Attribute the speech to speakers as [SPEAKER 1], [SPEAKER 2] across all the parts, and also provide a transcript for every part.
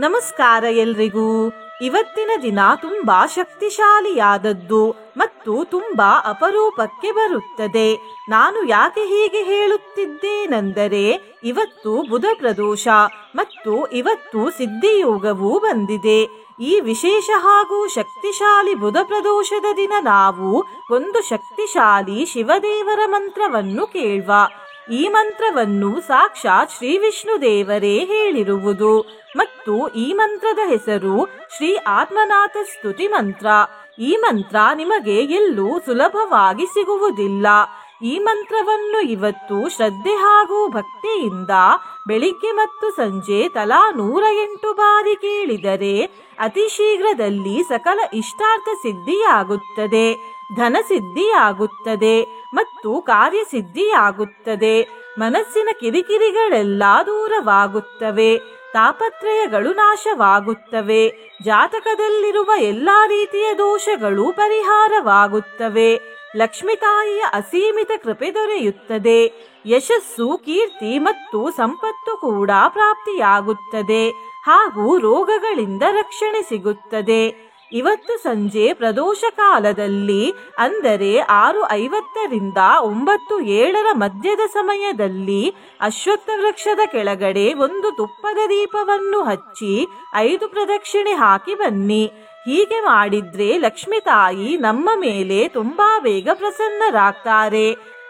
[SPEAKER 1] ನಮಸ್ಕಾರ ಎಲ್ರಿಗೂ. ಇವತ್ತಿನ ದಿನ ತುಂಬಾ ಶಕ್ತಿಶಾಲಿಯಾದದ್ದು ಮತ್ತು ತುಂಬಾ ಅಪರೂಪಕ್ಕೆ ಬರುತ್ತದೆ. ನಾನು ಯಾಕೆ ಹೀಗೆ ಹೇಳುತ್ತಿದ್ದೇನೆಂದರೆ, ಇವತ್ತು ಬುಧ ಪ್ರದೋಷ ಮತ್ತು ಇವತ್ತು ಸಿದ್ಧಿಯೋಗವೂ ಬಂದಿದೆ. ಈ ವಿಶೇಷ ಹಾಗೂ ಶಕ್ತಿಶಾಲಿ ಬುಧ ಪ್ರದೋಷದ ದಿನ ನಾವು ಒಂದು ಶಕ್ತಿಶಾಲಿ ಶಿವದೇವರ ಮಂತ್ರವನ್ನು ಕೇಳುವ. ಈ ಮಂತ್ರವನ್ನು ಸಾಕ್ಷಾತ್ ಶ್ರೀ ವಿಷ್ಣು ದೇವರೇ ಹೇಳಿರುವುದು ಮತ್ತು ಈ ಮಂತ್ರದ ಹೆಸರು ಶ್ರೀ ಆತ್ಮನಾಥ ಸ್ತುತಿ ಮಂತ್ರ. ಈ ಮಂತ್ರ ನಿಮಗೆ ಎಲ್ಲೂ ಸುಲಭವಾಗಿ ಸಿಗುವುದಿಲ್ಲ. ಈ ಮಂತ್ರವನ್ನು ಇವತ್ತು ಶ್ರದ್ಧೆ ಹಾಗೂ ಭಕ್ತಿಯಿಂದ ಬೆಳಿಗ್ಗೆ ಮತ್ತು ಸಂಜೆ ತಲಾ 108 ಬಾರಿ ಕೇಳಿದರೆ ಅತಿ ಶೀಘ್ರದಲ್ಲಿ ಸಕಲ ಇಷ್ಟಾರ್ಥ ಸಿದ್ಧಿಯಾಗುತ್ತದೆ, ಧನಸಿದ್ಧಿಯಾಗುತ್ತದೆ ಮತ್ತು ಕಾರ್ಯಸಿದ್ಧಿಯಾಗುತ್ತದೆ. ಮನಸ್ಸಿನ ಕಿರಿಕಿರಿಗಳೆಲ್ಲ ದೂರವಾಗುತ್ತವೆ, ತಾಪತ್ರಯಗಳು ನಾಶವಾಗುತ್ತವೆ, ಜಾತಕದಲ್ಲಿರುವ ಎಲ್ಲಾ ರೀತಿಯ ದೋಷಗಳು ಪರಿಹಾರವಾಗುತ್ತವೆ, ಲಕ್ಷ್ಮೀ ತಾಯಿಯ ಅಸೀಮಿತ ಕೃಪೆ ದೊರೆಯುತ್ತದೆ, ಯಶಸ್ಸು, ಕೀರ್ತಿ ಮತ್ತು ಸಂಪತ್ತು ಕೂಡ ಪ್ರಾಪ್ತಿಯಾಗುತ್ತದೆ ಹಾಗೂ ರೋಗಗಳಿಂದ ರಕ್ಷಣೆ ಸಿಗುತ್ತದೆ. ಇವತ್ತು ಸಂಜೆ ಪ್ರದೋಷ ಕಾಲದಲ್ಲಿ ಅಂದರೆ 6:50ರಿಂದ 9:07 ಮಧ್ಯದ ಸಮಯದಲ್ಲಿ ಅಶ್ವತ್ಥ ವೃಕ್ಷದ ಕೆಳಗಡೆ ಒಂದು ತುಪ್ಪದ ದೀಪವನ್ನು ಹಚ್ಚಿ 5 ಪ್ರದಕ್ಷಿಣೆ ಹಾಕಿ ಬನ್ನಿ. ಹೀಗೆ ಮಾಡಿದ್ರೆ ಲಕ್ಷ್ಮೀ ತಾಯಿ ನಮ್ಮ ಮೇಲೆ ತುಂಬಾ ಬೇಗ ಪ್ರಸನ್ನರಾಗ್ತಾರೆ.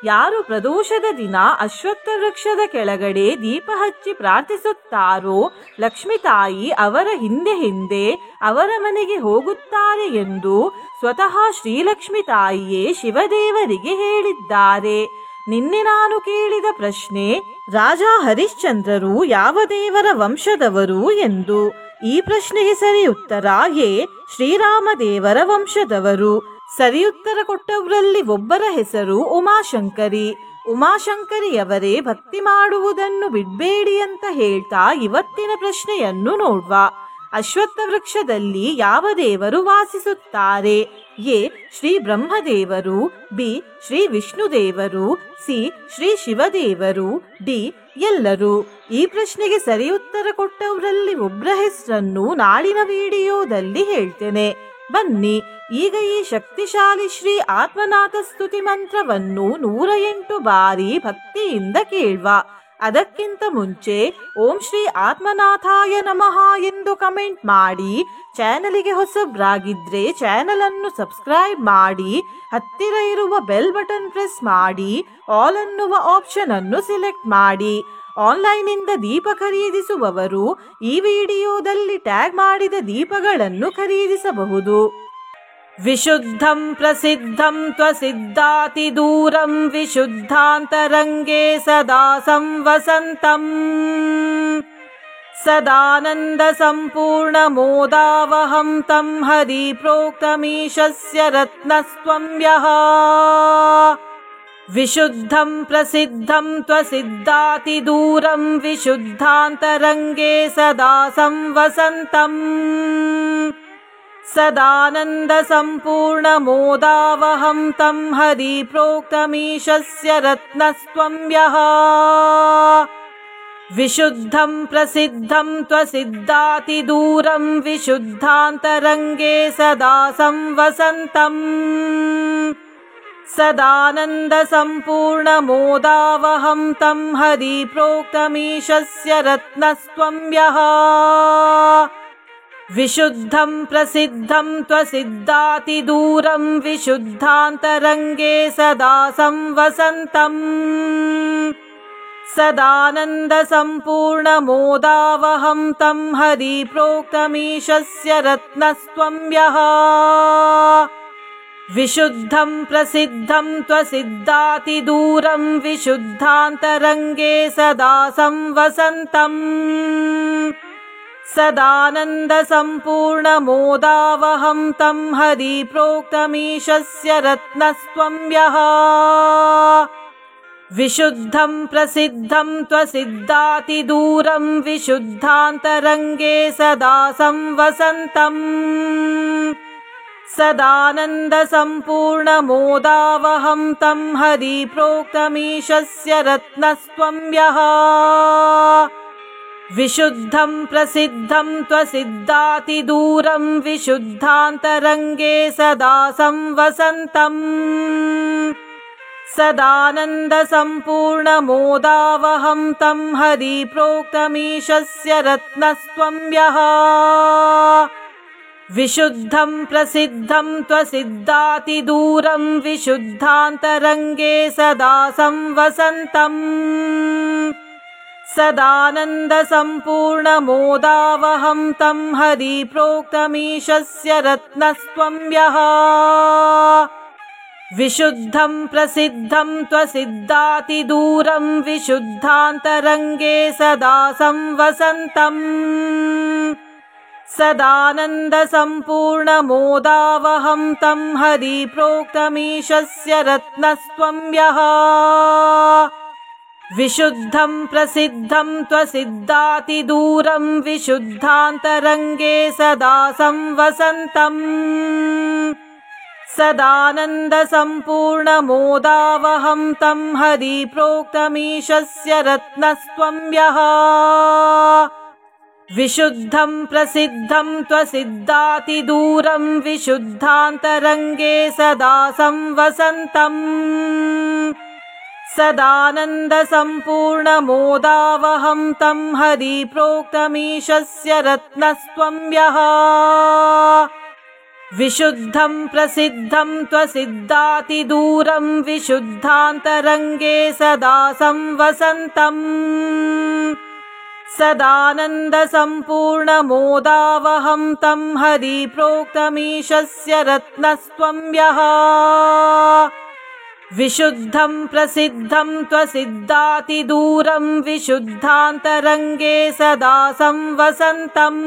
[SPEAKER 1] ಯಾರು ಪ್ರದೋಷದ ದಿನ ಅಶ್ವತ್ಥ ವೃಕ್ಷದ ಕೆಳಗಡೆ ದೀಪ ಹಚ್ಚಿ ಪ್ರಾರ್ಥಿಸುತ್ತಾರೋ ಲಕ್ಷ್ಮೀ ತಾಯಿ ಅವರ ಹಿಂದೆ ಹಿಂದೆ ಅವರ ಮನೆಗೆ ಹೋಗುತ್ತಾರೆ ಎಂದು ಸ್ವತಃ ಶ್ರೀಲಕ್ಷ್ಮೀ ತಾಯಿಯೇ ಶಿವದೇವರಿಗೆ ಹೇಳಿದ್ದಾರೆ. ನಿನ್ನೆ ನಾನು ಕೇಳಿದ ಪ್ರಶ್ನೆ, ರಾಜ ಹರಿಶ್ಚಂದ್ರರು ಯಾವ ದೇವರ ವಂಶದವರು ಎಂದು. ಈ ಪ್ರಶ್ನೆಗೆ ಸರಿ ಉತ್ತರ ಎ, ಶ್ರೀರಾಮ ದೇವರ ವಂಶದವರು. ಸರಿ ಉತ್ತರ ಕೊಟ್ಟವರಲ್ಲಿ ಒಬ್ಬರ ಹೆಸರು ಉಮಾಶಂಕರಿ. ಉಮಾಶಂಕರಿಯವರೇ ಭಕ್ತಿ ಮಾಡುವುದನ್ನು ಬಿಡಬೇಡಿ ಅಂತ ಹೇಳ್ತಾ ಇವತ್ತಿನ ಪ್ರಶ್ನೆಯನ್ನು ನೋಡುವ. ಅಶ್ವತ್ಥ ವೃಕ್ಷದಲ್ಲಿ ಯಾವ ದೇವರು ವಾಸಿಸುತ್ತಾರೆ? ಎ, ಶ್ರೀ ಬ್ರಹ್ಮದೇವರು, ಬಿ, ಶ್ರೀ ವಿಷ್ಣು ದೇವರು, ಸಿ, ಶ್ರೀ ಶಿವದೇವರು, ಡಿ, ಎಲ್ಲರೂ. ಈ ಪ್ರಶ್ನೆಗೆ ಸರಿ ಉತ್ತರ ಕೊಟ್ಟವರಲ್ಲಿ ಒಬ್ಬರ ಹೆಸರನ್ನು ನಾಳಿನ ವಿಡಿಯೋದಲ್ಲಿ ಹೇಳ್ತೇನೆ. ಬನ್ನಿ ಈಗ ಈ ಶಕ್ತಿಶಾಲಿ ಶ್ರೀ ಆತ್ಮನಾಥ ಸ್ತುತಿ ಮಂತ್ರವನ್ನು 108 ಬಾರಿ ಭಕ್ತಿಯಿಂದ ಕೇಳುವ. ಅದಕ್ಕಿಂತ ಮುಂಚೆ ಓಂ ಶ್ರೀ ಆತ್ಮನಾಥಾಯ ನಮಃ ಎಂದು ಕಮೆಂಟ್ ಮಾಡಿ. ಚಾನಲಿಗೆ ಹೊಸಬ್ರಾಗಿದ್ರೆ ಚಾನಲ್ ಅನ್ನು ಸಬ್ಸ್ಕ್ರೈಬ್ ಮಾಡಿ, ಹತ್ತಿರ ಇರುವ ಬೆಲ್ ಬಟನ್ ಪ್ರೆಸ್ ಮಾಡಿ, ಆಲ್ ಅನ್ನುವ ಆಪ್ಷನ್ ಅನ್ನು ಸಿಲೆಕ್ಟ್ ಮಾಡಿ. ಆನ್ಲೈನ್ನಿಂದ ದೀಪ ಖರೀದಿಸುವವರು ಈ ವಿಡಿಯೋದಲ್ಲಿ ಟ್ಯಾಗ್ ಮಾಡಿದ ದೀಪಗಳನ್ನು ಖರೀದಿಸಬಹುದು. ವಿಶುದ್ಧಂ ಪ್ರಸಿದ್ಧಂ ತ್ವಸಿದ್ಧಾತಿ ದೂರಂ ವಿಶುದ್ಧಾಂತರಂಗೇ ಸದಾ ಸಂವಸಂತಂ ಸದಾನಂದ ಸಂಪೂರ್ಣ ಮೋದಾವಹಂ ತಂ ಹರಿ ಪ್ರೋಕ್ತಮೀಶಸ್ಯ ರತ್ನಸ್ತ್ವಂ ಯಃ. ವಿಶುದ್ಧಂ ಪ್ರಸಿದ್ಧಂ ತ್ವಸಿದ್ಧಾತಿ ದೂರಂ ವಿಶುದ್ಧಾಂತರಂಗೇ ಸದಾ ಸಂವಸಂತಂ ಸದಾನಂದ ಸಂಪೂರ್ಣ ಮೋದಾವಹಂ ತಂ ಹರಿ ಪ್ರೋಕ್ತಮೀಶಸ್ಯ ರತ್ನಸ್ತ್ವಂ ಯಃ. ವಿಶುದ್ಧಂ ಪ್ರಸಿದ್ಧಂ ತ್ವಸಿದ್ಧಾತಿ ದೂರಂ ವಿಶುದ್ಧಾಂತರಂಗೇ ಸದಾ ಸಂವಸಂತಂ ಸದಾನಂದ ಸಂಪೂರ್ಣ ಮೋದಾವಹಂ ತಂ ಹರಿ ಪ್ರೋಕ್ತಮೀಶಸ್ಯ ರತ್ನಸ್ತ್ವಂ ಯಃ. ವಿಶುದ್ಧಂ ಪ್ರಸಿದ್ಧಂ ತ್ವಸಿದ್ಧಾತಿ ದೂರಂ ವಿಶುದ್ಧಾಂತರಂಗೇ ಸದಾ ಸಂವಸಂತಂ ಸದಾನಂದ ಸಂಪೂರ್ಣ ಮೋದಾವಹಂ ತಂ ಹರಿ ಪ್ರೋಕ್ತಮೀಶಸ್ಯ ರತ್ನಸ್ತ್ವಂ ಯಃ. ವಿಶುದ್ಧಂ ಪ್ರಸಿದ್ಧಂ ತ್ವಸಿದ್ಧಾತಿ ದೂರಂ ವಿಶುದ್ಧಾಂತರಂಗೇ ಸದಾ ಸಂವಸಂತಂ ಸದಾನಂದ ಸಂಪೂರ್ಣ ಮೋದಾವಹಂ ತಂ ಹರಿ ಪ್ರೋಕ್ತಮೀಶಸ್ಯ ರತ್ನಸ್ತ್ವಂ ಯಃ. ವಿಶುದ್ಧಂ ಪ್ರಸಿದ್ಧಂ ತ್ವಸಿದ್ಧಾತಿ ದೂರಂ ವಿಶುದ್ಧಾಂತರಂಗೇ ಸದಾ ಸಂವಸಂತಂ ಸದಾನಂದ ಸಂಪೂರ್ಣ ಮೋದಾವಹಂ ತಂ ಹರಿ ಪ್ರೋಕ್ತಮೀಶಸ್ಯ ರತ್ನಸ್ತ್ವಂ ಯಃ. विशुद्धं प्रसिद्धं त्वसिद्धातिदूरं विशुद्धान्तरङ्गे सदा संवसन्तम् सदानन्दसम्पूर्णमोदावहं तं हरिप्रोक्तमीशस्य रत्नस्त्वं यः विशुद्धं प्रसिद्धं त्वसिद्धातिदूरं विशुद्धान्तरङ्गे सदा संवसन्तम् सदानन्दसम्पूर्णमोदावहं तं हरिप्रोक्तमीशस्य रत्नस्त्वं यः विशुद्धं प्रसिद्धं त्वसिद्धातिदूरं विशुद्धान्तरङ्गे सदा संवसन्तम् सदानन्दसम्पूर्णमोदावहं तं हरिप्रोक्तमीशस्य रत्नस्त्वं यः विशुद्धं प्रसिद्धं त्वसिद्धातिदूरं विशुद्धान्तरङ्गे सदा संवसन्तम् सदानन्दसम्पूर्णमोदावहं तं हरिप्रोक्तमीशस्य रत्नस्त्वं यः विशुद्धं प्रसिद्धं त्वसिद्धातिदूरं विशुद्धान्तरङ्गे सदा संवसन्तम् सदानन्दसम्पूर्णमोदावहं तं हरिप्रोक्तमीशस्य रत्नस्त्वं यः विशुद्धं प्रसिद्धं त्वसिद्धातिदूरं विशुद्धान्तरङ्गे सदा संवसन्तम् सदानन्दसम्पूर्णमोदावहं तं हरिप्रोक्तमीशस्य रत्नस्त्वं यः विशुद्धं प्रसिद्धं त्वसिद्धातिदूरं विशुद्धान्तरङ्गे सदा संवसन्तम्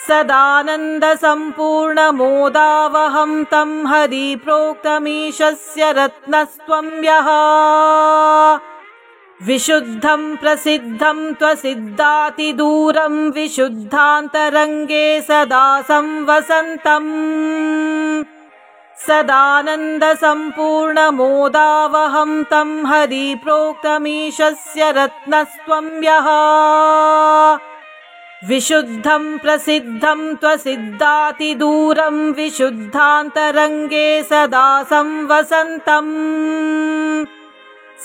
[SPEAKER 1] सदानन्दसम्पूर्णमोदावहं तं हरिप्रोक्तमीशस्य रत्नस्त्वं यः विशुद्धं प्रसिद्धं त्वसिद्धातिदूरं विशुद्धान्तरङ्गे सदा संवसन्तम् सदानन्दसम्पूर्णमोदावहं तं हरिप्रोक्तमीशस्य रत्नस्त्वं यः विशुद्धं प्रसिद्धं त्वसिद्धातिदूरं विशुद्धान्तरङ्गे सदा संवसन्तम्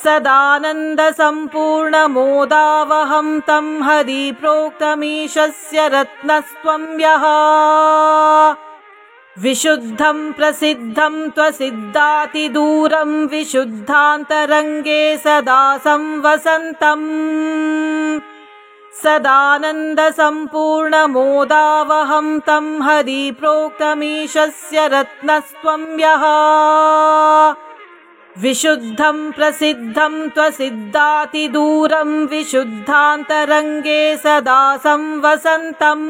[SPEAKER 1] सदानन्दसम्पूर्णमोदावहं तं हरिप्रोक्तमीशस्य रत्नस्त्वं यः विशुद्धं प्रसिद्धं त्वसिद्धातिदूरं विशुद्धान्तरङ्गे सदा संवसन्तम् सदानन्दसम्पूर्णमोदावहं तं हरिप्रोक्तमीशस्य रत्नस्त्वं यः विशुद्धं प्रसिद्धं त्वसिद्धातिदूरं विशुद्धान्तरङ्गे सदा संवसन्तम्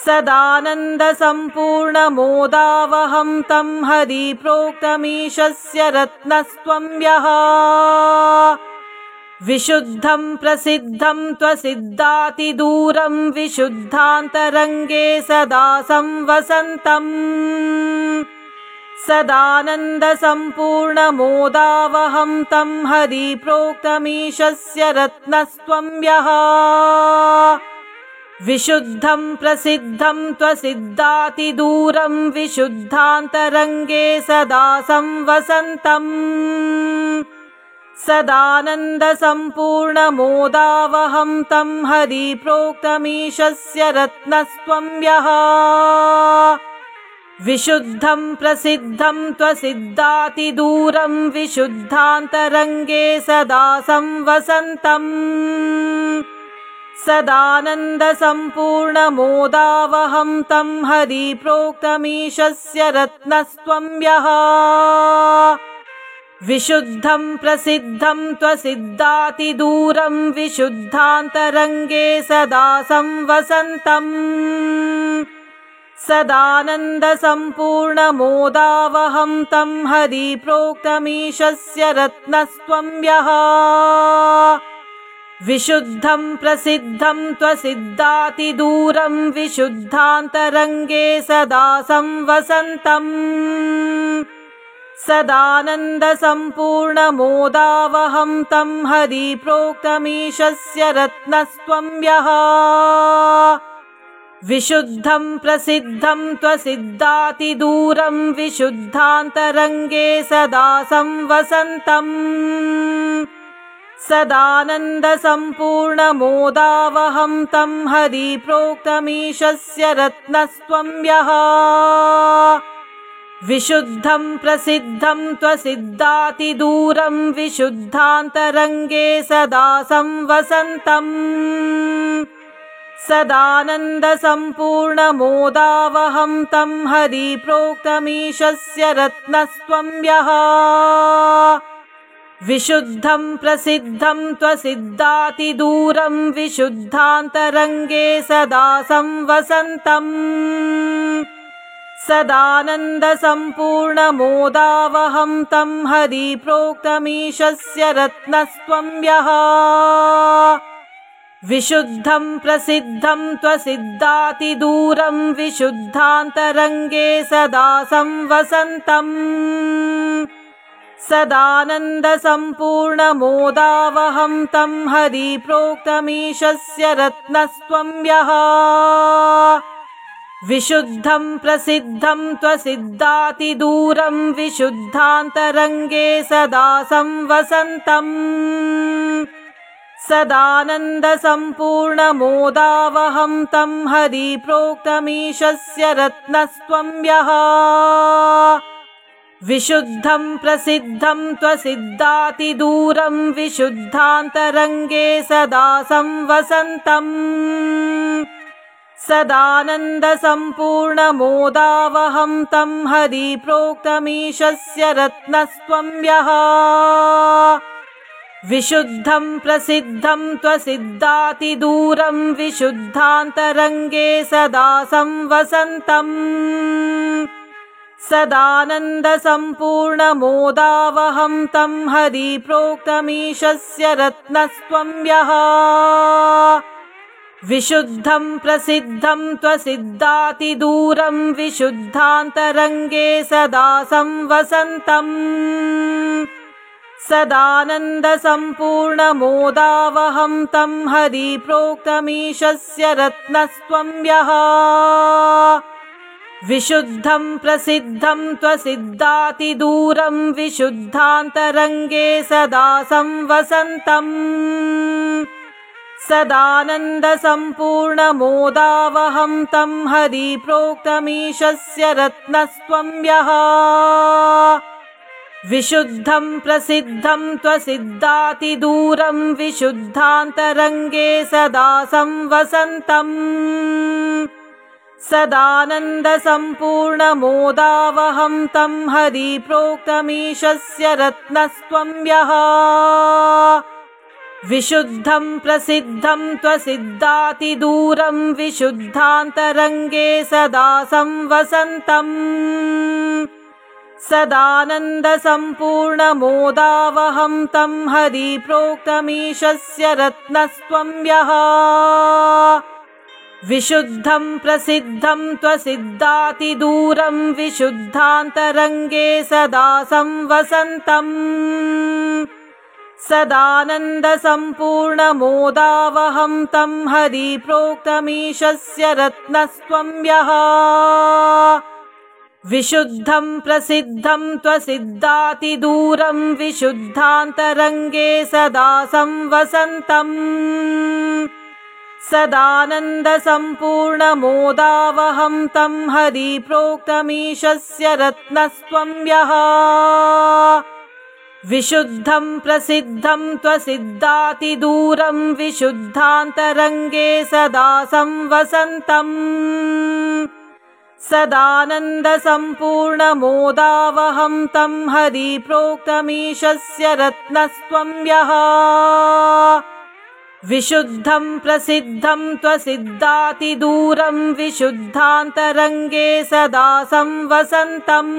[SPEAKER 1] सदानन्दसम्पूर्णमोदावहं तं हरिप्रोक्तमीशस्य रत्नस्त्वं यः विशुद्धं प्रसिद्धं त्वसिद्धातिदूरं विशुद्धान्तरङ्गे सदा संवसन्तम् सदानन्दसम्पूर्णमोदावहं तं हरिप्रोक्तमीशस्य रत्नस्त्वं यः विशुद्धं प्रसिद्धं त्वसिद्धातिदूरं विशुद्धान्तरङ्गे सदा संवसन्तम् सदानन्दसम्पूर्णमोदावहं तं हरिप्रोक्तमीशस्य रत्नस्त्वं यः विशुद्धं प्रसिद्धं त्वसिद्धातिदूरं विशुद्धान्तरङ्गे सदा संवसन्तम् सदानन्दसम्पूर्णमोदावहं तं हरिप्रोक्तमीशस्य रत्नस्त्वं यः विशुद्धं प्रसिद्धं त्वसिद्धातिदूरं विशुद्धान्तरङ्गे सदा संवसन्तम् सदानन्दसम्पूर्णमोदावहं तं हरिप्रोक्तमीशस्य रत्नस्त्वं यः विशुद्धं प्रसिद्धं त्वसिद्धातिदूरं विशुद्धान्तरङ्गे सदा संवसन्तम् सदानन्दसम्पूर्णमोदावहं तं हरिप्रोक्तमीशस्य रत्नस्त्वं यः विशुद्धं प्रसिद्धं त्वसिद्धातिदूरं विशुद्धान्तरङ्गे सदा संवसन्तम् सदानन्दसम्पूर्णमोदावहं तं हरिप्रोक्तमीशस्य रत्नस्त्वं यः विशुद्धं प्रसिद्धं त्वसिद्धातिदूरं विशुद्धान्तरङ्गे सदा संवसन्तम् सदानन्दसम्पूर्णमोदावहं तं हरिप्रोक्तमीशस्य रत्नस्त्वं यः विशुद्धं प्रसिद्धं त्वसिद्धातिदूरं विशुद्धान्तरङ्गे सदा संवसन्तम् सदानन्दसम्पूर्णमोदावहं तं हरिप्रोक्तमीशस्य रत्नस्त्वं यः विशुद्धं प्रसिद्धं त्वसिद्धातिदूरं विशुद्धान्तरङ्गे सदा संवसन्तम् सदानन्दसम्पूर्णमोदावहं तं हरिप्रोक्तमीशस्य रत्नस्त्वं यः विशुद्धं प्रसिद्धं त्वसिद्धातिदूरं विशुद्धान्तरङ्गे सदा संवसन्तम् सदानन्दसम्पूर्णमोदावहं तं हरिप्रोक्तमीशस्य रत्नस्त्वं यः विशुद्धं प्रसिद्धं त्वसिद्धातिदूरं विशुद्धान्तरङ्गे सदा संवसन्तम् सदानन्दसम्पूर्णमोदावहं तं हरिप्रोक्तमीशस्य रत्नस्त्वं यः विशुद्धं प्रसिद्धं त्वसिद्धातिदूरं विशुद्धान्तरङ्गे सदा संवसन्तम् सदानन्दसम्पूर्णमोदावहं तं हरिप्रोक्तमीशस्य रत्नस्त्वं यः विशुद्धं प्रसिद्धं त्वसिद्धातिदूरं विशुद्धान्तरङ्गे सदा संवसन्तम् सदानन्दसम्पूर्णमोदावहं तं हरिप्रोक्तमीशस्य रत्नस्त्वं यः विशुद्धं प्रसिद्धं त्वसिद्धातिदूरं विशुद्धान्तरङ्गे सदा संवसन्तम् सदानन्दसम्पूर्णमोदावहं तं हरिप्रोक्तमीशस्य रत्नस्त्वं यः विशुद्धं प्रसिद्धं त्वसिद्धातिदूरं विशुद्धान्तरङ्गे सदा संवसन्तम् सदानन्दसम्पूर्णमोदावहं तं हरिप्रोक्तमीशस्य रत्नस्त्वं यः विशुद्धं प्रसिद्धं त्वसिद्धातिदूरं विशुद्धान्तरङ्गे सदा संवसन्तम् सदानन्दसम्पूर्णमोदावहं तं हरिप्रोक्तमीशस्य रत्नस्त्वं यः विशुद्धं प्रसिद्धं त्वसिद्धातिदूरं विशुद्धान्तरङ्गे सदा संवसन्तम् सदानन्दसम्पूर्णमोदावहं तं हरिप्रोक्तमीशस्य रत्नस्त्वं यः विशुद्धं प्रसिद्धं त्वसिद्धातिदूरं विशुद्धान्तरङ्गे सदा संवसन्तम् सदानन्दसम्पूर्णमोदावहं तं हरिप्रोक्तमीशस्य रत्नस्त्वं यः विशुद्धं प्रसिद्धं त्वसिद्धातिदूरं विशुद्धान्तरङ्गे सदा संवसन्तम् सदानन्दसम्पूर्णमोदावहं तं हरिप्रोक्तमीशस्य रत्नस्त्वं यः विशुद्धं प्रसिद्धं त्वसिद्धातिदूरं विशुद्धान्तरङ्गे सदा संवसन्तम्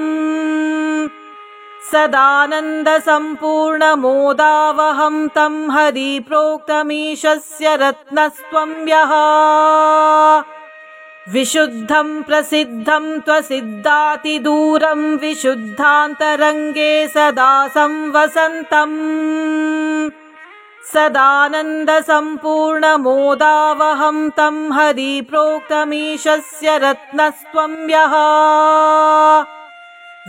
[SPEAKER 1] सदानन्दसम्पूर्णमोदावहं तं हरिप्रोक्तमीशस्य रत्नस्त्वं यः विशुद्धं प्रसिद्धं त्वसिद्धातिदूरं विशुद्धान्तरङ्गे सदा संवसन्तम् सदानन्दसम्पूर्णमोदावहं तं हरिप्रोक्तमीशस्य रत्नस्त्वं यः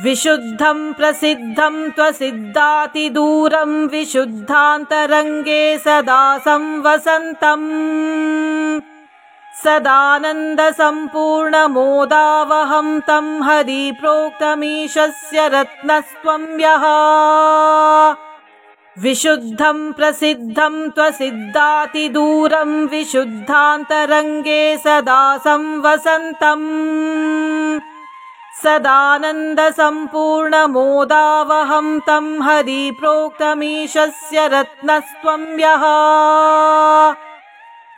[SPEAKER 1] विशुद्धं प्रसिद्धं त्वसिद्धातिदूरं विशुद्धान्तरङ्गे सदा संवसन्तम् सदानन्दसम्पूर्णमोदावहं तं हरिप्रोक्तमीशस्य रत्नस्त्वं यः विशुद्धं प्रसिद्धं त्वसिद्धातिदूरं विशुद्धान्तरङ्गे सदा संवसन्तम् सदानन्दसम्पूर्णमोदावहं तं हरिप्रोक्तमीशस्य रत्नस्त्वं यः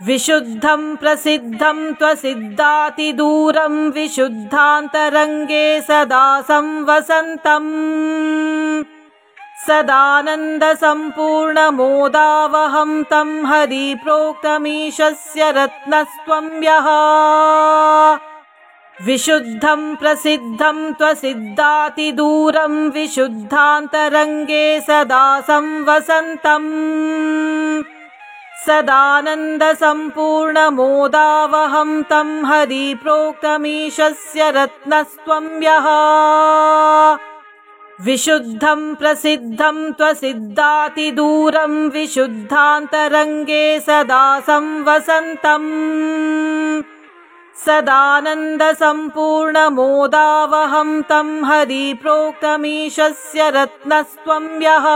[SPEAKER 1] विशुद्धं प्रसिद्धं त्वसिद्धातिदूरं विशुद्धान्तरङ्गे सदा संवसन्तम् सदानन्दसम्पूर्णमोदावहं तं हरिप्रोक्तमीशस्य रत्नस्त्वं यः विशुद्धं प्रसिद्धं त्वसिद्धातिदूरं विशुद्धान्तरङ्गे सदा संवसन्तम् सदानन्दसम्पूर्णमोदावहं तं हरिप्रोक्तमीशस्य रत्नस्त्वं यः विशुद्धं प्रसिद्धं त्वसिद्धातिदूरं विशुद्धान्तरङ्गे सदा संवसन्तम् सदानन्दसम्पूर्णमोदावहं तं हरिप्रोक्तमीशस्य रत्नस्त्वं यः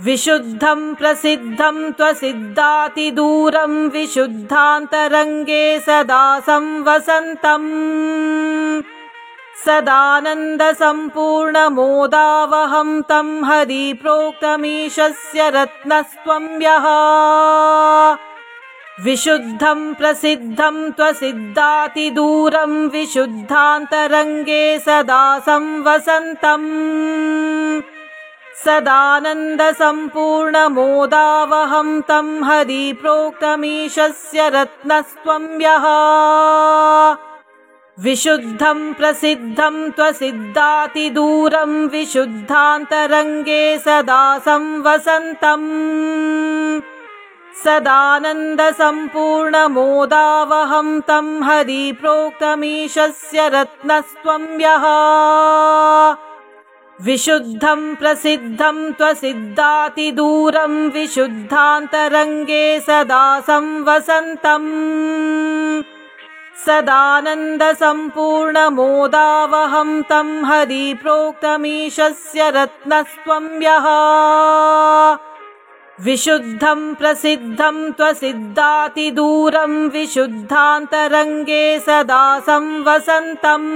[SPEAKER 1] विशुद्धं प्रसिद्धं त्वसिद्धातिदूरं विशुद्धान्तरङ्गे सदा संवसन्तम् सदानन्दसम्पूर्णमोदावहं तं हरिप्रोक्तमीशस्य रत्नस्त्वं यः विशुद्धं प्रसिद्धं त्वसिद्धातिदूरं विशुद्धान्तरङ्गे सदा संवसन्तम् सदानन्दसम्पूर्णमोदावहं तं हरिप्रोक्तमीशस्य रत्नस्त्वं यः विशुद्धं प्रसिद्धं त्वसिद्धातिदूरं विशुद्धान्तरङ्गे सदा संवसन्तम् सदानन्दसम्पूर्णमोदावहं तं हरिप्रोक्तमीशस्य रत्नस्त्वं यः विशुद्धं प्रसिद्धं त्वसिद्धातिदूरं विशुद्धान्तरङ्गे सदा संवसन्तम् सदानन्दसम्पूर्णमोदावहं तं हरिप्रोक्तमीशस्य रत्नस्त्वं यः विशुद्धं प्रसिद्धं त्वसिद्धातिदूरं विशुद्धान्तरङ्गे सदा संवसन्तम्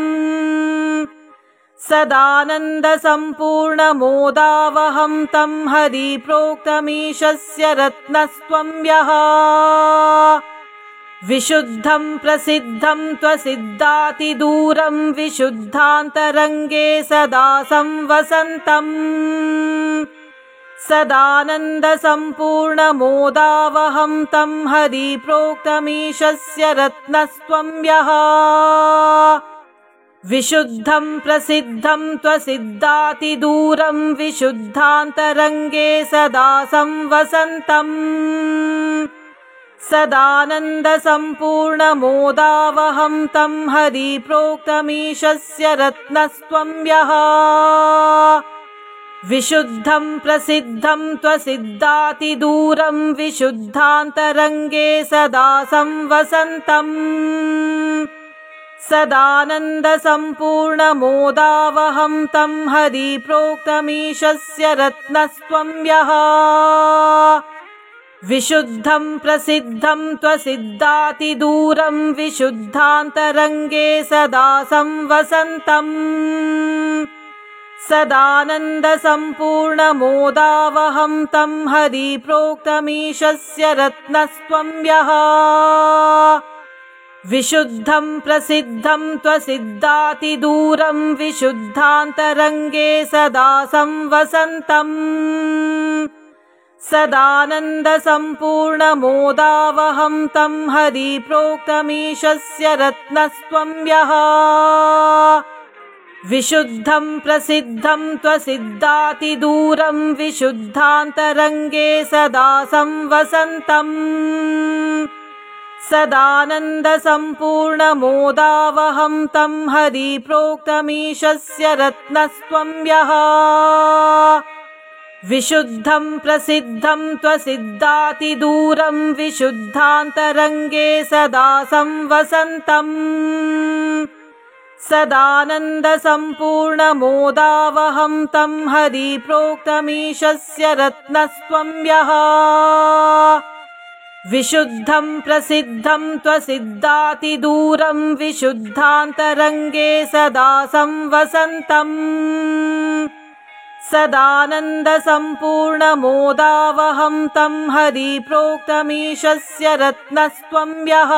[SPEAKER 1] सदानन्दसम्पूर्णमोदावहं तं हरिप्रोक्तमीशस्य रत्नस्त्वं यः विशुद्धं प्रसिद्धं त्वसिद्धातिदूरं विशुद्धान्तरङ्गे सदा संवसन्तम् सदानन्दसम्पूर्णमोदावहं तं हरिप्रोक्तमीशस्य रत्नस्त्वं यः विशुद्धं प्रसिद्धं त्वसिद्धातिदूरं विशुद्धान्तरङ्गे सदा संवसन्तम् सदानन्दसम्पूर्णमोदावहं तं हरिप्रोक्तमीशस्य रत्नस्त्वं यः विशुद्धं प्रसिद्धं त्वसिद्धातिदूरं विशुद्धान्तरङ्गे सदा संवसन्तम् सदानन्दसम्पूर्णमोदावहं तं हरिप्रोक्तमीशस्य रत्नस्त्वं यः विशुद्धं प्रसिद्धं त्वसिद्धातिदूरं विशुद्धान्तरङ्गे सदा संवसन्तम् सदानन्दसम्पूर्णमोदावहं तं हरिप्रोक्तमीशस्य रत्नस्त्वं यः विशुद्धं प्रसिद्धं त्वसिद्धातिदूरं विशुद्धान्तरङ्गे सदा संवसन्तम् सदानन्दसम्पूर्णमोदावहं तं हरिप्रोक्तमीशस्य रत्नस्त्वं यः विशुद्धं प्रसिद्धं त्वसिद्धातिदूरं विशुद्धान्तरङ्गे सदा संवसन्तम् सदानन्दसम्पूर्णमोदावहं तं हरिप्रोक्तमीशस्य रत्नस्त्वं यः विशुद्धं प्रसिद्धं त्वसिद्धातिदूरं विशुद्धान्तरङ्गे सदा संवसन्तम् सदानन्दसम्पूर्णमोदावहं तं हरिप्रोक्तमीशस्य रत्नस्त्वं यः विशुद्धं प्रसिद्धं त्वसिद्धातिदूरं विशुद्धान्तरङ्गे सदा संवसन्तम् सदानन्दसम्पूर्णमोदावहं तं हरिप्रोक्तमीशस्य रत्नस्त्वं यः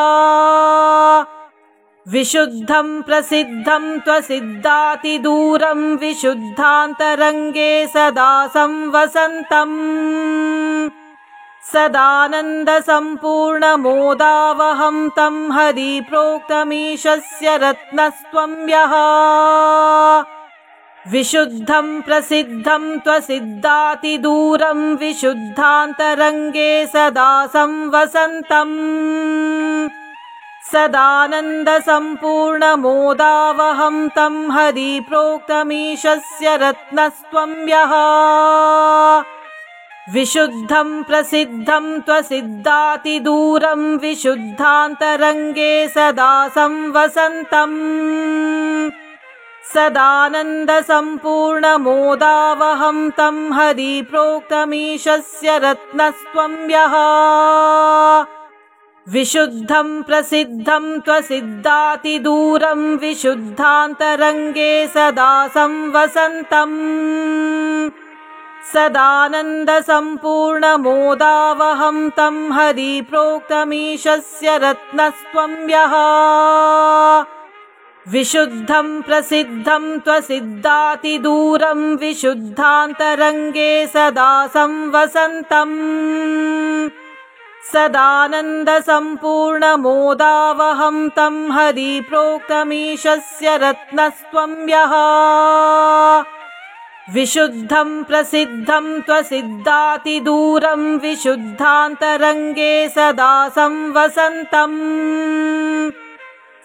[SPEAKER 1] विशुद्धं प्रसिद्धं त्वसिद्धातिदूरं विशुद्धान्तरङ्गे सदा संवसन्तम् सदानन्दसम्पूर्णमोदावहं तं हरिप्रोक्तमीशस्य रत्नस्त्वं यः विशुद्धं प्रसिद्धं त्वसिद्धातिदूरं विशुद्धान्तरङ्गे सदा संवसन्तम् सदानन्दसम्पूर्णमोदावहं तं हरिप्रोक्तमीशस्य रत्नस्त्वं यः विशुद्धं प्रसिद्धं त्वसिद्धातिदूरं विशुद्धान्तरङ्गे सदा संवसन्तम् सदानन्दसम्पूर्णमोदावहं तं हरिप्रोक्तमीशस्य रत्नस्त्वं यः विशुद्धं प्रसिद्धं त्वसिद्धातिदूरं विशुद्धान्तरङ्गे सदा संवसन्तम् सदानन्दसम्पूर्णमोदावहं तं हरिप्रोक्तमीशस्य रत्नस्त्वं यः विशुद्धं प्रसिद्धं त्वसिद्धातिदूरं विशुद्धान्तरङ्गे सदा संवसन्तम् सदानन्दसम्पूर्णमोदावहं तं हरिप्रोक्तमीशस्य रत्नस्त्वं यः विशुद्धं प्रसिद्धं त्वसिद्धातिदूरं विशुद्धान्तरङ्गे सदा संवसन्तम्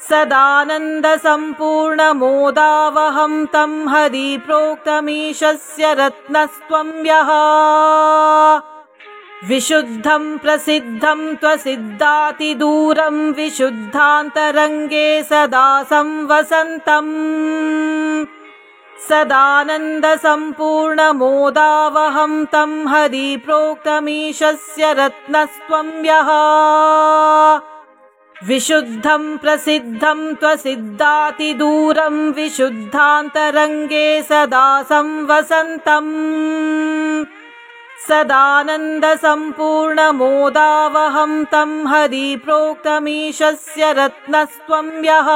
[SPEAKER 1] सदानन्दसम्पूर्णमोदावहं तं हरिप्रोक्तमीशस्य रत्नस्त्वं यः विशुद्धं प्रसिद्धं त्वसिद्धातिदूरं विशुद्धान्तरङ्गे सदा संवसन्तम् सदानन्दसम्पूर्णमोदावहं तं हरिप्रोक्तमीशस्य रत्नस्त्वं यः विशुद्धं प्रसिद्धं त्वसिद्धातिदूरं विशुद्धान्तरङ्गे सदा संवसन्तम् सदानन्दसम्पूर्णमोदावहं तं हरिप्रोक्तमीशस्य रत्नस्त्वं यः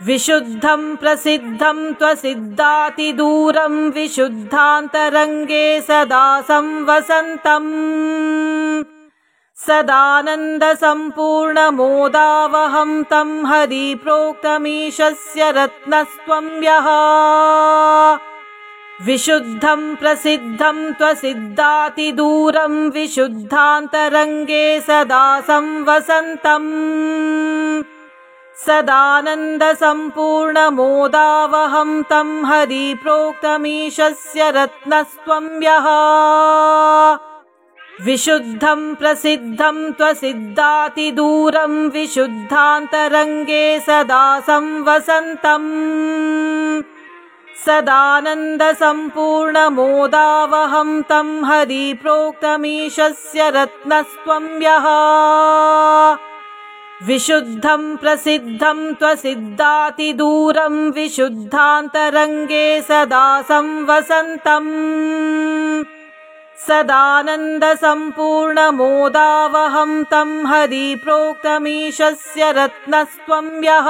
[SPEAKER 1] विशुद्धं प्रसिद्धं त्वसिद्धातिदूरं विशुद्धान्तरङ्गे सदा संवसन्तम् सदानन्दसम्पूर्णमोदावहं तं हरिप्रोक्तमीशस्य रत्नस्त्वं यः विशुद्धं प्रसिद्धं त्वसिद्धातिदूरं विशुद्धान्तरङ्गे सदा संवसन्तम् सदानन्दसम्पूर्णमोदावहं तं हरिप्रोक्तमीशस्य रत्नस्त्वं यः विशुद्धं प्रसिद्धं त्वसिद्धातिदूरं विशुद्धान्तरङ्गे सदा संवसन्तम् सदानन्दसम्पूर्णमोदावहं तं हरिप्रोक्तमीशस्य रत्नस्त्वं यः विशुद्धं प्रसिद्धं त्वसिद्धातिदूरं विशुद्धान्तरङ्गे सदा संवसन्तम् सदानन्दसम्पूर्णमोदावहं तं हरिप्रोक्तमीशस्य रत्नस्त्वं यः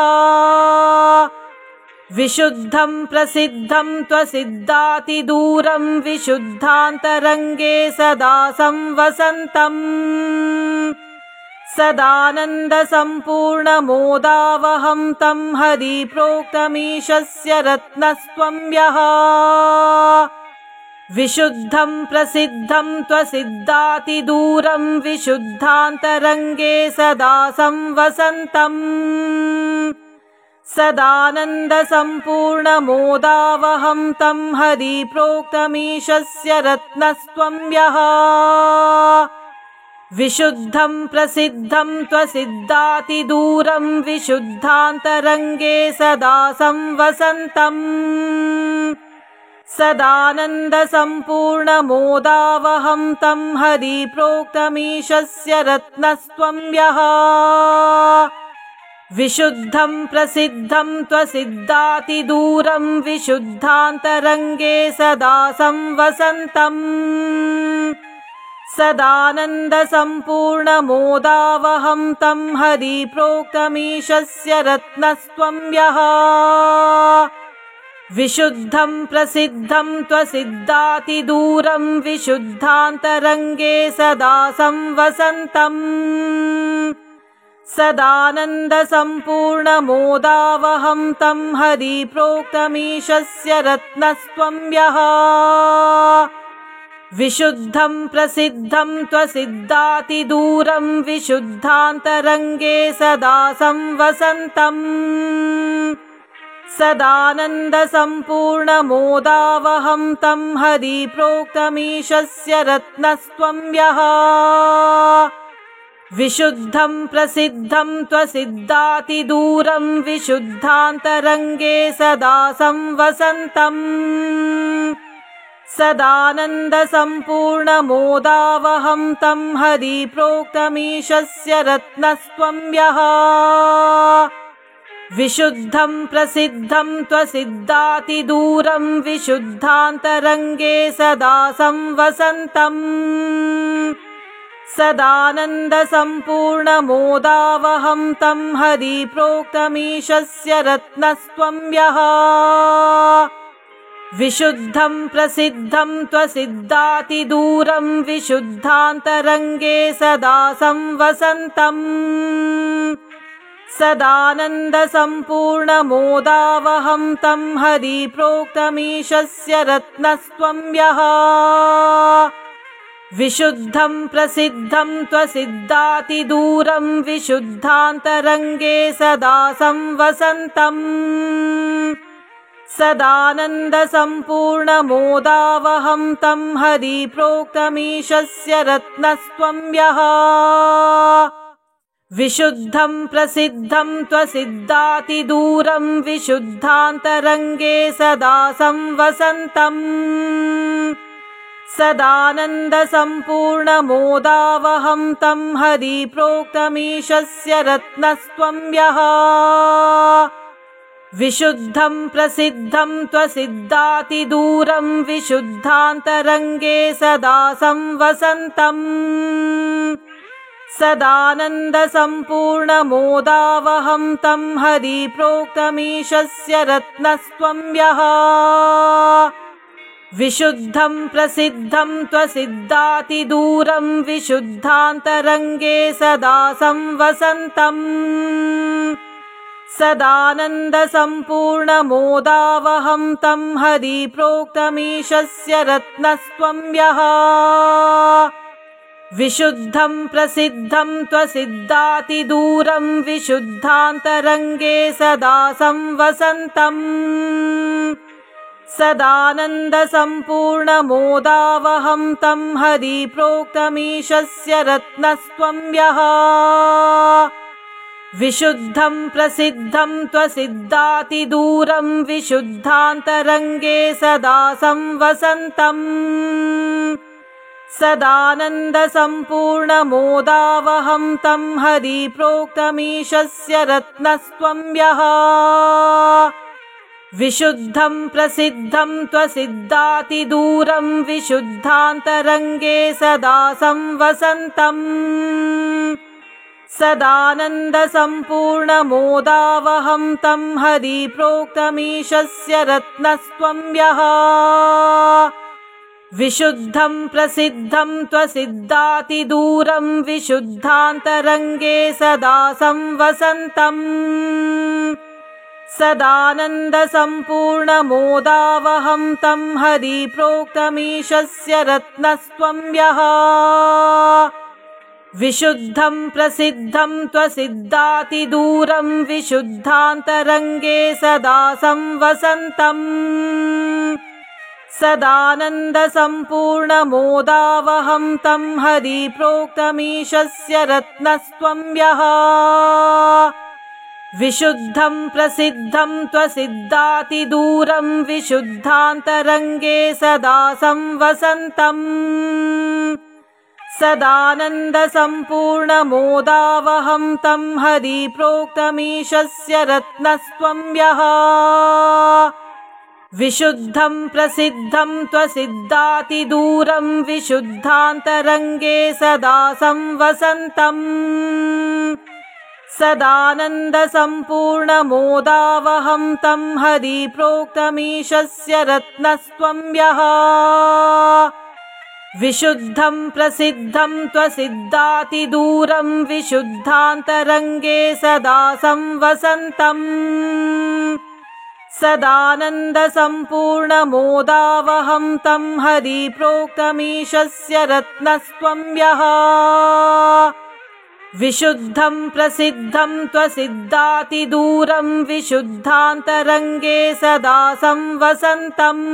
[SPEAKER 1] विशुद्धं प्रसिद्धं त्वसिद्धातिदूरं विशुद्धान्तरङ्गे सदा संवसन्तम् सदानन्दसम्पूर्णमोदावहं तं हरिप्रोक्तमीशस्य रत्नस्त्वं यः विशुद्धं प्रसिद्धं त्वसिद्धातिदूरं विशुद्धान्तरङ्गे सदा संवसन्तम् सदानन्दसम्पूर्णमोदावहं तं हरिप्रोक्तमीशस्य रत्नस्त्वं यः विशुद्धं प्रसिद्धं त्वसिद्धातिदूरं विशुद्धान्तरङ्गे सदा संवसन्तम् सदानन्दसम्पूर्णमोदावहं तं हरिप्रोक्तमीशस्य रत्नस्त्वं यः विशुद्धं प्रसिद्धं त्वसिद्धातिदूरं विशुद्धान्तरङ्गे सदा संवसन्तम् सदानन्दसम्पूर्णमोदावहं तं हरिप्रोक्तमीशस्य रत्नस्त्वं यः विशुद्धं प्रसिद्धं त्वसिद्धातिदूरं विशुद्धान्तरङ्गे सदा संवसन्तम् सदानन्दसम्पूर्णमोदावहं तं हरिप्रोक्तमीशस्य रत्नस्त्वं यः विशुद्धं प्रसिद्धं त्वसिद्धातिदूरं विशुद्धान्तरङ्गे सदा संवसन्तम् सदानन्दसम्पूर्णमोदावहं तं हरिप्रोक्तमीशस्य रत्नस्त्वं यः विशुद्धं प्रसिद्धं त्वसिद्धातिदूरं विशुद्धान्तरङ्गे सदा संवसन्तम् सदानन्दसम्पूर्णमोदावहं तं हरिप्रोक्तमीशस्य रत्नस्त्वं यः विशुद्धं प्रसिद्धं त्वसिद्धातिदूरं विशुद्धान्तरङ्गे सदा संवसन्तम् सदानन्दसम्पूर्णमोदावहं तं हरिप्रोक्तमीशस्य रत्नस्त्वं यः विशुद्धं प्रसिद्धं त्वसिद्धातिदूरं विशुद्धान्तरङ्गे सदा संवसन्तम् सदानन्दसम्पूर्णमोदावहं तं हरिप्रोक्तमीशस्य रत्नस्त्वं यः विशुद्धं प्रसिद्धं त्वसिद्धातिदूरं विशुद्धान्तरङ्गे सदा संवसन्तम् सदानन्दसम्पूर्णमोदावहं तं हरिप्रोक्तमीशस्य रत्नस्त्वं यः विशुद्धं प्रसिद्धं त्वसिद्धातिदूरं विशुद्धान्तरङ्गे सदा संवसन्तम् सदानन्दसम्पूर्णमोदावहं तं हरिप्रोक्तमीशस्य रत्नस्त्वं यः विशुद्धं प्रसिद्धं त्वसिद्धातिदूरं विशुद्धान्तरङ्गे सदा संवसन्तम् सदानन्दसम्पूर्णमोदावहं तं हरिप्रोक्तमीशस्य रत्नस्त्वं यः विशुद्धं प्रसिद्धं त्वसिद्धातिदूरं विशुद्धान्तरङ्गे सदा संवसन्तम् सदानन्दसम्पूर्णमोदावहं तं हरिप्रोक्तमीशस्य रत्नस्त्वं यः विशुद्धं प्रसिद्धं त्वसिद्धातिदूरं विशुद्धान्तरङ्गे सदा संवसन्तम् सदानन्दसम्पूर्णमोदावहं तं हरिप्रोक्तमीशस्य रत्नस्त्वं यः विशुद्धं प्रसिद्धं त्वसिद्धातिदूरं विशुद्धान्तरङ्गे सदा संवसन्तम् सदानन्दसम्पूर्णमोदावहं तं हरिप्रोक्तमीशस्य रत्नस्त्वं यः विशुद्धं प्रसिद्धं त्वसिद्धातिदूरं विशुद्धान्तरङ्गे सदा संवसन्तम् सदानन्दसम्पूर्णमोदावहं तं हरिप्रोक्तमीशस्य रत्नस्त्वं यः विशुद्धं प्रसिद्धं त्वसिद्धातिदूरं विशुद्धान्तरङ्गे सदा संवसन्तम् सदानन्दसम्पूर्णमोदावहं तं हरिप्रोक्तमीशस्य रत्नस्त्वं यः विशुद्धं प्रसिद्धं त्वसिद्धातिदूरं विशुद्धान्तरङ्गे सदा संवसन्तम् सदानन्दसम्पूर्णमोदावहं तं हरिप्रोक्तमीशस्य रत्नस्त्वं यः विशुद्धं प्रसिद्धं त्वसिद्धातिदूरं विशुद्धान्तरङ्गे सदा संवसन्तम् सदानन्दसम्पूर्णमोदावहं तं हरिप्रोक्तमीशस्य रत्नस्त्वं यः विशुद्धं प्रसिद्धं त्वसिद्धातिदूरं विशुद्धान्तरङ्गे सदा संवसन्तम् सदानन्दसम्पूर्णमोदावहं तं हरिप्रोक्तमीशस्य रत्नस्त्वं यः विशुद्धं प्रसिद्धं त्वसिद्धातिदूरं विशुद्धान्तरङ्गे सदा संवसन्तम् सदानन्दसम्पूर्णमोदावहं तं हरिप्रोक्तमीशस्य रत्नस्त्वं यः विशुद्धं प्रसिद्धं त्वसिद्धातिदूरं विशुद्धान्तरङ्गे सदा संवसन्तम्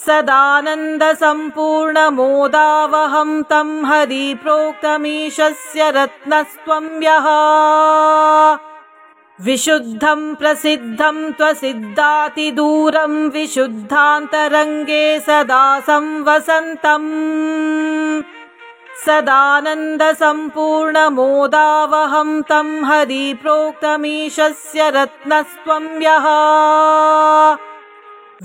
[SPEAKER 1] सदानन्दसम्पूर्णमोदावहं तं हरिप्रोक्तमीशस्य रत्नस्त्वं यः विशुद्धं प्रसिद्धं त्वसिद्धातिदूरं विशुद्धान्तरङ्गे सदा संवसन्तम् सदानन्दसम्पूर्णमोदावहं तं हरिप्रोक्तमीशस्य रत्नस्त्वं यः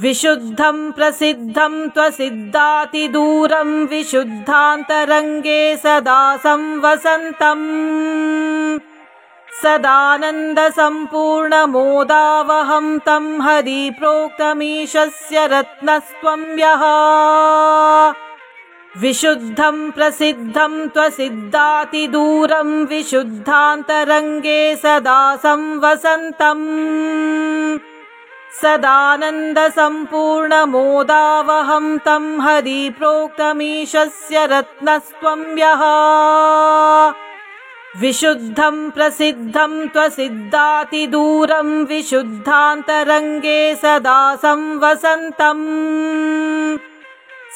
[SPEAKER 1] विशुद्धं प्रसिद्धं त्वसिद्धातिदूरं विशुद्धान्तरङ्गे सदा संवसन्तम् सदानन्दसम्पूर्णमोदावहं तं हरिप्रोक्तमीशस्य रत्नस्त्वं यः विशुद्धं प्रसिद्धं त्वसिद्धातिदूरं विशुद्धान्तरङ्गे सदा संवसन्तम् सदानन्दसम्पूर्णमोदावहं तं हरिप्रोक्तमीशस्य रत्नस्त्वं यः विशुद्धं प्रसिद्धं त्वसिद्धातिदूरं विशुद्धान्तरङ्गे सदा संवसन्तम्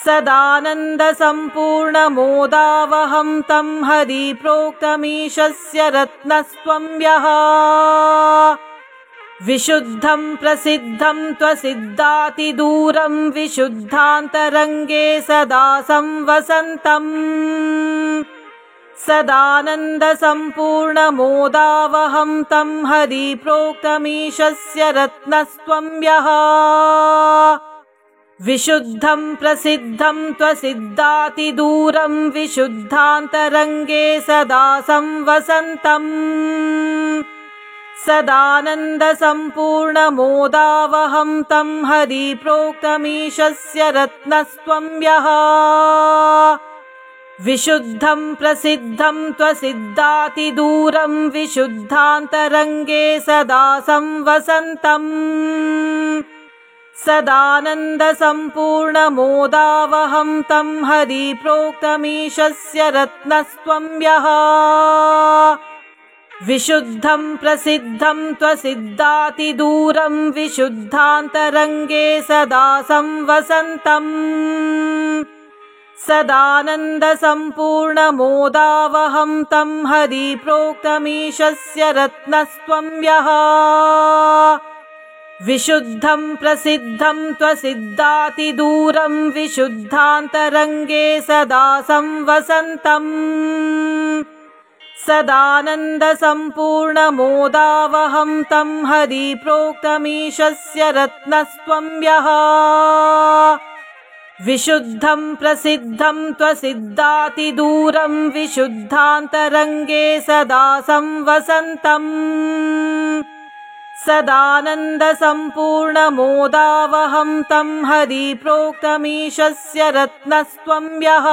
[SPEAKER 1] सदानन्दसम्पूर्णमोदावहं तं हरिप्रोक्तमीशस्य रत्नस्त्वं यः विशुद्धं प्रसिद्धं त्वसिद्धातिदूरं विशुद्धान्तरङ्गे सदा संवसन्तम् सदानन्दसम्पूर्णमोदावहं तं हरिप्रोक्तमीशस्य रत्नस्त्वं यः विशुद्धं प्रसिद्धं त्वसिद्धातिदूरं विशुद्धान्तरङ्गे सदा संवसन्तम् सदानन्दसम्पूर्णमोदावहं तं हरिप्रोक्तमीशस्य रत्नस्त्वं यः विशुद्धं प्रसिद्धं त्वसिद्धातिदूरं विशुद्धान्तरङ्गे सदा संवसन्तम् सदानन्दसम्पूर्णमोदावहं तं हरिप्रोक्तमीशस्य रत्नस्त्वं यः विशुद्धं प्रसिद्धं त्वसिद्धातिदूरं विशुद्धान्तरङ्गे सदा संवसन्तम् सदानन्दसम्पूर्णमोदावहं तं हरिप्रोक्तमीशस्य रत्नस्त्वं यः विशुद्धं प्रसिद्धं त्वसिद्धातिदूरं विशुद्धान्तरङ्गे सदा संवसन्तम् सदानन्दसम्पूर्णमोदावहं तं हरिप्रोक्तमीशस्य रत्नस्त्वं यः विशुद्धं प्रसिद्धं त्वसिद्धातिदूरं विशुद्धान्तरङ्गे सदा संवसन्तम् सदानन्दसम्पूर्णमोदावहं तं हरिप्रोक्तमीशस्य रत्नस्त्वं यः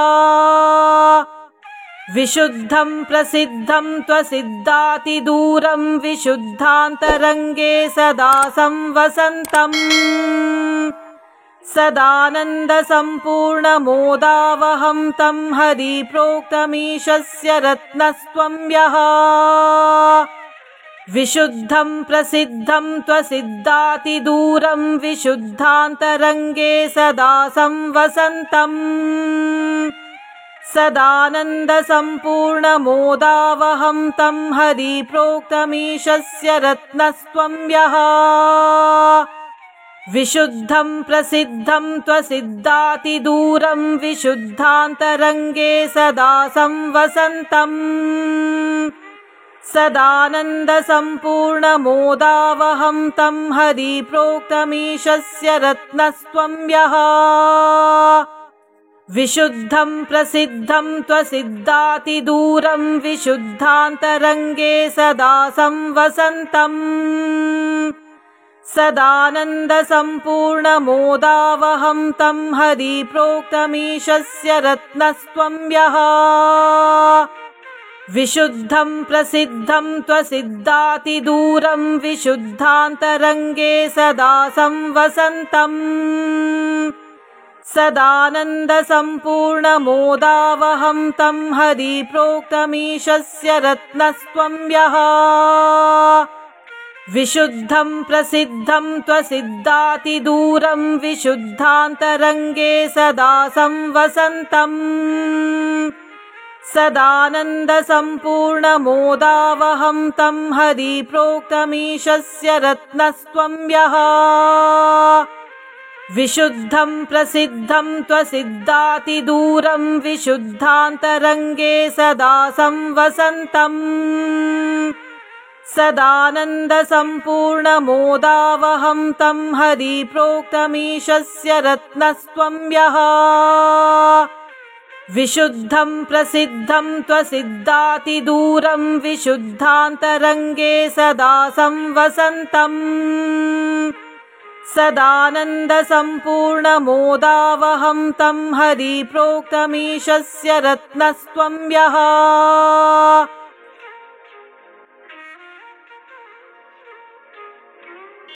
[SPEAKER 1] विशुद्धं प्रसिद्धं त्वसिद्धातिदूरं विशुद्धान्तरङ्गे सदा संवसन्तम् सदानन्दसम्पूर्णमोदावहं तं हरिप्रोक्तमीशस्य रत्नस्त्वं यः विशुद्धं प्रसिद्धं त्वसिद्धातिदूरं विशुद्धान्तरङ्गे सदा संवसन्तम् सदानन्दसम्पूर्णमोदावहं तं हरिप्रोक्तमीशस्य रत्नस्त्वं यः विशुद्धं प्रसिद्धं त्वसिद्धातिदूरं विशुद्धान्तरङ्गे सदा संवसन्तम् सदानन्दसम्पूर्णमोदावहं तं हरिप्रोक्तमीशस्य रत्नस्त्वं यः विशुद्धं प्रसिद्धं त्वसिद्धातिदूरं विशुद्धान्तरङ्गे सदा संवसन्तम् सदानन्दसम्पूर्णमोदावहं तं हरिप्रोक्तमीशस्य रत्नस्त्वं यः विशुद्धं प्रसिद्धं त्वसिद्धातिदूरं विशुद्धान्तरङ्गे सदा संवसन्तम् सदानन्दसम्पूर्णमोदावहं तं हरिप्रोक्तमीशस्य रत्नस्त्वं यः विशुद्धं प्रसिद्धं त्वसिद्धातिदूरं विशुद्धान्तरङ्गे सदा संवसन्तम् सदानन्दसम्पूर्णमोदावहं तं हरिप्रोक्तमीशस्य रत्नस्त्वं यः विशुद्धं प्रसिद्धं त्वसिद्धातिदूरं विशुद्धान्तरङ्गे सदा संवसन्तम् सदानन्दसम्पूर्णमोदावहं तं हरिप्रोक्तमीशस्य रत्नस्त्वं यः विशुद्धं प्रसिद्धं त्वसिद्धातिदूरं विशुद्धान्तरङ्गे सदा संवसन्तम् सदानन्दसम्पूर्णमोदावहं तं हरिप्रोक्तमीशस्य रत्नस्त्वं यः